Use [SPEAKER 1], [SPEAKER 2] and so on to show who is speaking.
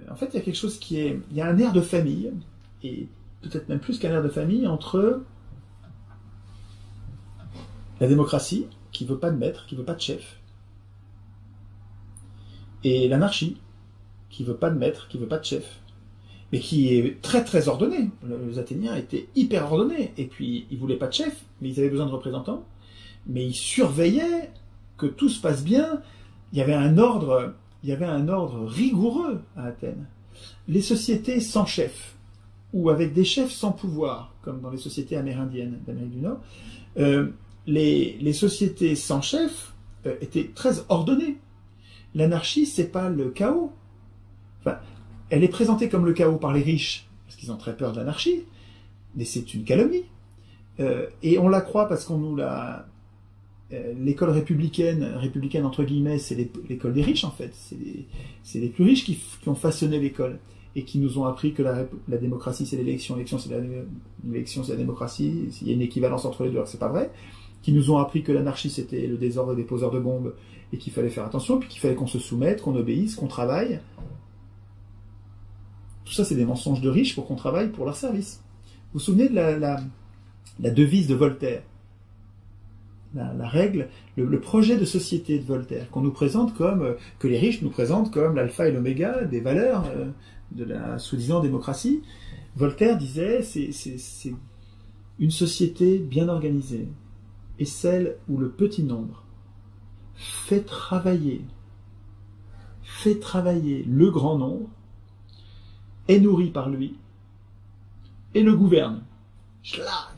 [SPEAKER 1] En fait, il y a quelque chose qui est... Il y a un air de famille, et peut-être même plus qu'un air de famille, entre la démocratie, qui ne veut pas de maître, qui ne veut pas de chef, et l'anarchie, qui ne veut pas de maître, qui ne veut pas de chef, mais qui est très très ordonné. Les Athéniens étaient hyper ordonnés, et puis ils ne voulaient pas de chef, mais ils avaient besoin de représentants, mais ils surveillaient que tout se passe bien. Il y avait un ordre rigoureux à Athènes. Les sociétés sans chef, ou avec des chefs sans pouvoir, comme dans les sociétés amérindiennes d'Amérique du Nord, les sociétés sans chef étaient très ordonnées. L'anarchie, c'est pas le chaos. Enfin, elle est présentée comme le chaos par les riches, parce qu'ils ont très peur de l'anarchie, mais c'est une calomnie. Et on la croit parce qu'on nous l'a... L'école républicaine entre guillemets, c'est l'école des riches en fait. C'est les plus riches qui ont façonné l'école et qui nous ont appris que la démocratie c'est l'élection, l'élection c'est la démocratie. Il y a une équivalence entre les deux, alors c'est pas vrai. Qui nous ont appris que l'anarchie c'était le désordre des poseurs de bombes et qu'il fallait faire attention, puis qu'il fallait qu'on se soumette, qu'on obéisse, qu'on travaille. Tout ça c'est des mensonges de riches pour qu'on travaille pour leur service. Vous vous souvenez de la devise de Voltaire? La règle, le projet de société de Voltaire, qu'on nous présente comme, que les riches nous présentent comme l'alpha et l'oméga des valeurs de la soi-disant démocratie. Voltaire disait, c'est une société bien organisée, et celle où le petit nombre fait travailler le grand nombre, est nourri par lui, et le gouverne. Schlag!